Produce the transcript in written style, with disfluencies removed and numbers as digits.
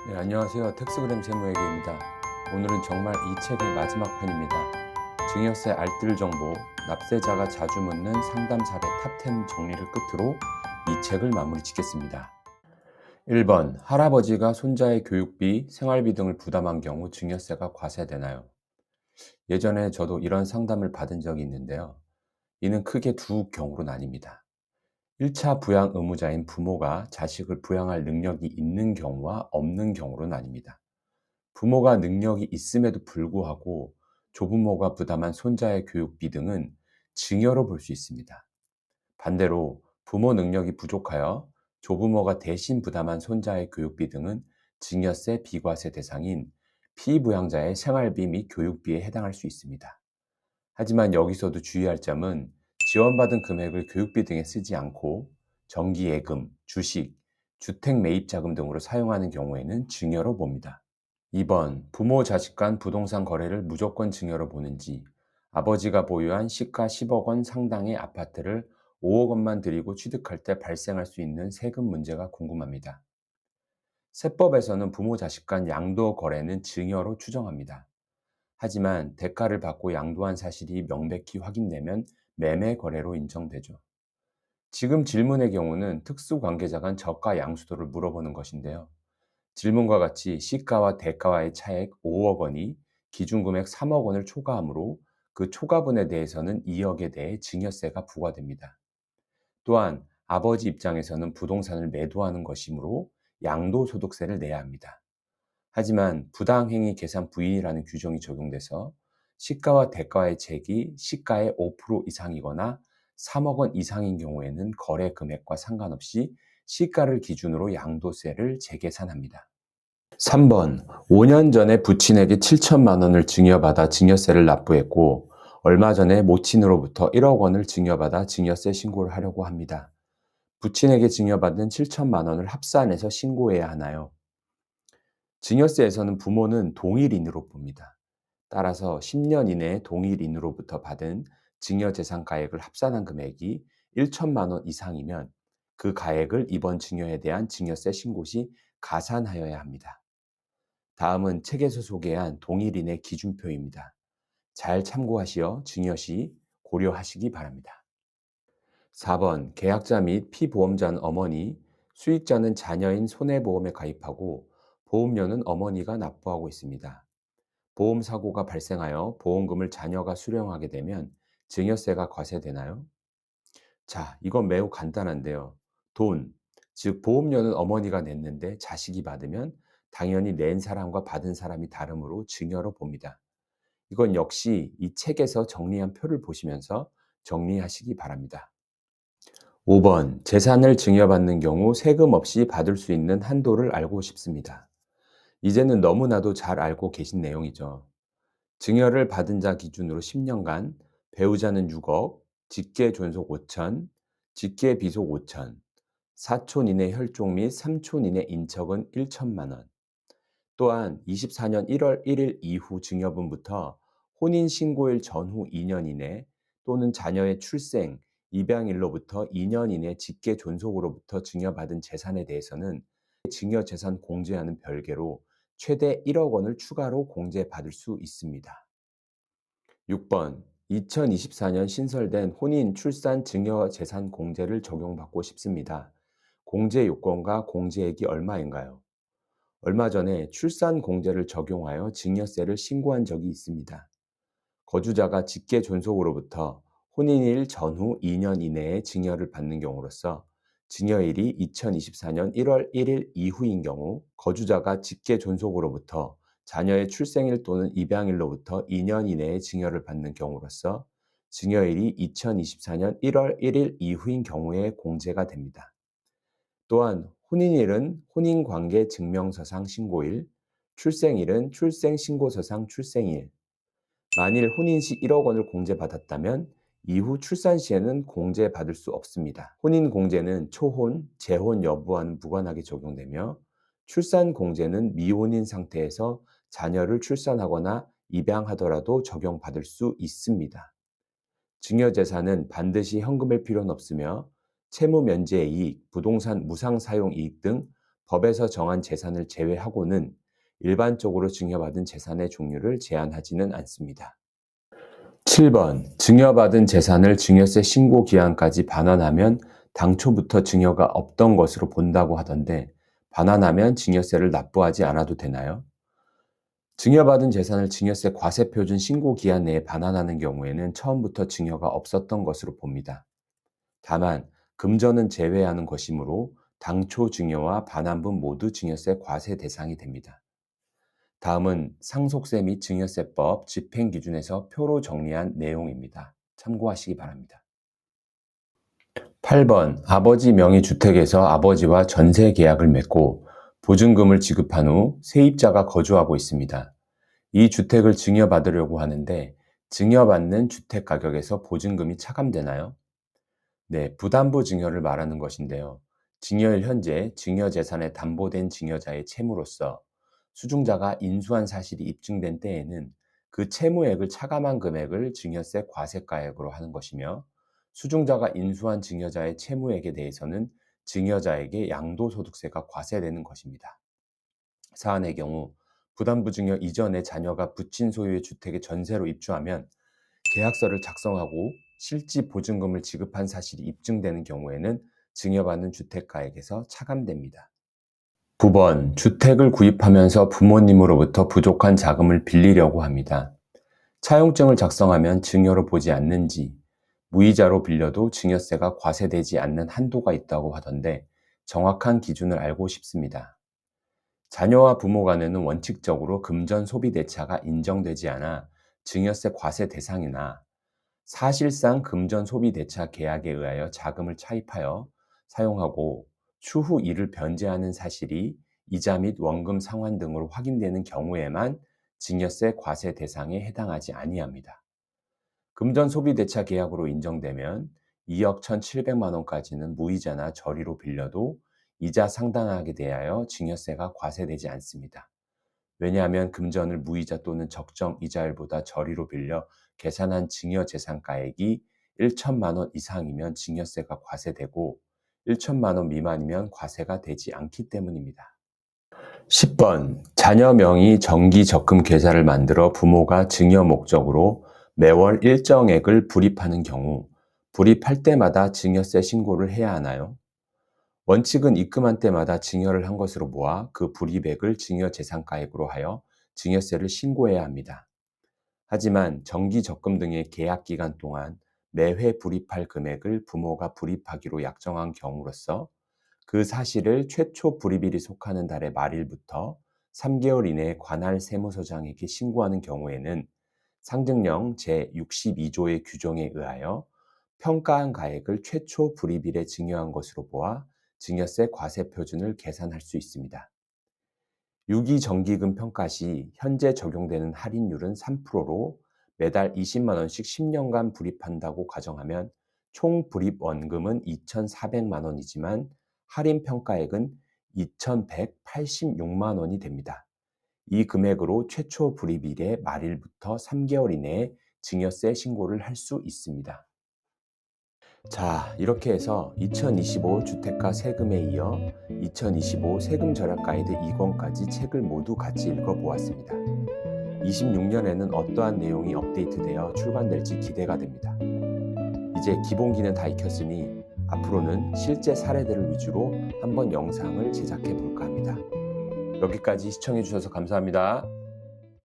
네, 안녕하세요. 텍스그램 세무회계입니다. 오늘은 정말 이 책의 마지막 편입니다. 증여세 알뜰 정보, 납세자가 자주 묻는 상담 사례 탑10 정리를 끝으로 이 책을 마무리 짓겠습니다. 1번, 할아버지가 손자의 교육비, 생활비 등을 부담한 경우 증여세가 과세되나요? 예전에 저도 이런 상담을 받은 적이 있는데요. 이는 크게 두 경우로 나뉩니다. 1차 부양 의무자인 부모가 자식을 부양할 능력이 있는 경우와 없는 경우로 나뉩니다. 부모가 능력이 있음에도 불구하고 조부모가 부담한 손자의 교육비 등은 증여로 볼 수 있습니다. 반대로 부모 능력이 부족하여 조부모가 대신 부담한 손자의 교육비 등은 증여세 비과세 대상인 피부양자의 생활비 및 교육비에 해당할 수 있습니다. 하지만 여기서도 주의할 점은 지원받은 금액을 교육비 등에 쓰지 않고 정기예금, 주식, 주택 매입자금 등으로 사용하는 경우에는 증여로 봅니다. 2번, 부모 자식 간 부동산 거래를 무조건 증여로 보는지, 아버지가 보유한 시가 10억 원 상당의 아파트를 5억 원만 들이고 취득할 때 발생할 수 있는 세금 문제가 궁금합니다. 세법에서는 부모 자식 간 양도 거래는 증여로 추정합니다. 하지만 대가를 받고 양도한 사실이 명백히 확인되면 매매 거래로 인정되죠. 지금 질문의 경우는 특수관계자 간 저가 양수도를 물어보는 것인데요. 질문과 같이 시가와 대가와의 차액 5억 원이 기준금액 3억 원을 초과하므로 그 초과분에 대해서는 2억에 대해 증여세가 부과됩니다. 또한 아버지 입장에서는 부동산을 매도하는 것이므로 양도소득세를 내야 합니다. 하지만 부당행위 계산 부인이라는 규정이 적용돼서 시가와 대가의 차액이 시가의 5% 이상이거나 3억 원 이상인 경우에는 거래 금액과 상관없이 시가를 기준으로 양도세를 재계산합니다. 3번, 5년 전에 부친에게 7천만 원을 증여받아 증여세를 납부했고 얼마 전에 모친으로부터 1억 원을 증여받아 증여세 신고를 하려고 합니다. 부친에게 증여받은 7천만 원을 합산해서 신고해야 하나요? 증여세에서는 부모는 동일인으로 봅니다. 따라서 10년 이내에 동일인으로부터 받은 증여재산 가액을 합산한 금액이 1천만 원 이상이면 그 가액을 이번 증여에 대한 증여세 신고 시 가산하여야 합니다. 다음은 책에서 소개한 동일인의 기준표입니다. 잘 참고하시어 증여 시 고려하시기 바랍니다. 4번, 계약자 및 피보험자는 어머니, 수익자는 자녀인 손해보험에 가입하고 보험료는 어머니가 납부하고 있습니다. 보험사고가 발생하여 보험금을 자녀가 수령하게 되면 증여세가 과세되나요? 자, 이건 매우 간단한데요. 돈, 즉 보험료는 어머니가 냈는데 자식이 받으면 당연히 낸 사람과 받은 사람이 다르므로 증여로 봅니다. 이건 역시 이 책에서 정리한 표를 보시면서 정리하시기 바랍니다. 5번, 재산을 증여받는 경우 세금 없이 받을 수 있는 한도를 알고 싶습니다. 이제는 너무나도 잘 알고 계신 내용이죠. 증여를 받은 자 기준으로 10년간 배우자는 6억, 직계 존속 5천, 직계 비속 5천, 사촌 이내 혈족 및 삼촌 이내 인척은 1천만 원. 또한 24년 1월 1일 이후 증여분부터 혼인신고일 전후 2년 이내 또는 자녀의 출생, 입양일로부터 2년 이내 직계 존속으로부터 증여받은 재산에 대해서는 증여재산 공제와는 별개로 최대 1억 원을 추가로 공제받을 수 있습니다. 6번, 2024년 신설된 혼인 출산 증여재산 공제를 적용받고 싶습니다. 공제 요건과 공제액이 얼마인가요? 얼마 전에 출산 공제를 적용하여 증여세를 신고한 적이 있습니다. 거주자가 직계 존속으로부터 혼인일 전후 2년 이내에 증여를 받는 경우로서 증여일이 2024년 1월 1일 이후인 경우, 거주자가 직계 존속으로부터 자녀의 출생일 또는 입양일로부터 2년 이내에 증여를 받는 경우로서 증여일이 2024년 1월 1일 이후인 경우에 공제가 됩니다. 또한 혼인일은 혼인관계 증명서상 신고일, 출생일은 출생신고서상 출생일. 만일 혼인 시 1억 원을 공제받았다면 이후 출산 시에는 공제받을 수 없습니다. 혼인 공제는 초혼, 재혼 여부와는 무관하게 적용되며 출산 공제는 미혼인 상태에서 자녀를 출산하거나 입양하더라도 적용받을 수 있습니다. 증여재산은 반드시 현금일 필요는 없으며 채무 면제 이익, 부동산 무상 사용 이익 등 법에서 정한 재산을 제외하고는 일반적으로 증여받은 재산의 종류를 제한하지는 않습니다. 7번. 증여받은 재산을 증여세 신고 기한까지 반환하면 당초부터 증여가 없던 것으로 본다고 하던데 반환하면 증여세를 납부하지 않아도 되나요? 증여받은 재산을 증여세 과세표준 신고 기한 내에 반환하는 경우에는 처음부터 증여가 없었던 것으로 봅니다. 다만 금전은 제외하는 것이므로 당초 증여와 반환분 모두 증여세 과세 대상이 됩니다. 다음은 상속세 및 증여세법 집행기준에서 표로 정리한 내용입니다. 참고하시기 바랍니다. 8번. 아버지 명의 주택에서 아버지와 전세 계약을 맺고 보증금을 지급한 후 세입자가 거주하고 있습니다. 이 주택을 증여받으려고 하는데 증여받는 주택 가격에서 보증금이 차감되나요? 네, 부담부 증여를 말하는 것인데요. 증여일 현재 증여재산에 담보된 증여자의 채무로서 수중자가 인수한 사실이 입증된 때에는 그 채무액을 차감한 금액을 증여세 과세가액으로 하는 것이며 수중자가 인수한 증여자의 채무액에 대해서는 증여자에게 양도소득세가 과세되는 것입니다. 사안의 경우 부담부 증여 이전에 자녀가 부친 소유의 주택에 전세로 입주하면 계약서를 작성하고 실지 보증금을 지급한 사실이 입증되는 경우에는 증여받는 주택가액에서 차감됩니다. 9번. 주택을 구입하면서 부모님으로부터 부족한 자금을 빌리려고 합니다. 차용증을 작성하면 증여로 보지 않는지, 무이자로 빌려도 증여세가 과세되지 않는 한도가 있다고 하던데 정확한 기준을 알고 싶습니다. 자녀와 부모 간에는 원칙적으로 금전 소비 대차가 인정되지 않아 증여세 과세 대상이나 사실상 금전 소비 대차 계약에 의하여 자금을 차입하여 사용하고 추후 이를 변제하는 사실이 이자 및 원금 상환 등으로 확인되는 경우에만 증여세 과세 대상에 해당하지 아니합니다. 금전 소비 대차 계약으로 인정되면 2억 1,700만 원까지는 무이자나 저리로 빌려도 이자 상당하게 대하여 증여세가 과세되지 않습니다. 왜냐하면 금전을 무이자 또는 적정 이자율보다 저리로 빌려 계산한 증여재산가액이 1천만 원 이상이면 증여세가 과세되고 1천만 원 미만이면 과세가 되지 않기 때문입니다. 10번. 자녀 명의 정기 적금 계좌를 만들어 부모가 증여 목적으로 매월 일정액을 불입하는 경우 불입할 때마다 증여세 신고를 해야 하나요? 원칙은 입금한 때마다 증여를 한 것으로 모아 그 불이익액을 증여재산가액으로 하여 증여세를 신고해야 합니다. 하지만 정기 적금 등의 계약 기간 동안 매회 불입할 금액을 부모가 불입하기로 약정한 경우로서 그 사실을 최초 불이익일이 속하는 달의 말일부터 3개월 이내에 관할 세무서장에게 신고하는 경우에는 상증령 제62조의 규정에 의하여 평가한 가액을 최초 불이익일에 증여한 것으로 보아 증여세 과세 표준을 계산할 수 있습니다. 유기정기금 평가 시 현재 적용되는 할인율은 3%로 매달 20만 원씩 10년간 불입한다고 가정하면 총 불입 원금은 2,400만 원이지만 할인 평가액은 2,186만 원이 됩니다. 이 금액으로 최초 불입일의 말일부터 3개월 이내에 증여세 신고를 할 수 있습니다. 자, 이렇게 해서 2025 주택가 세금에 이어 2025 세금 절약 가이드 2권까지 책을 모두 같이 읽어보았습니다. 26년에는 어떠한 내용이 업데이트되어 출간될지 기대가 됩니다. 이제 기본기는 다 익혔으니 앞으로는 실제 사례들을 위주로 한번 영상을 제작해 볼까 합니다. 여기까지 시청해 주셔서 감사합니다.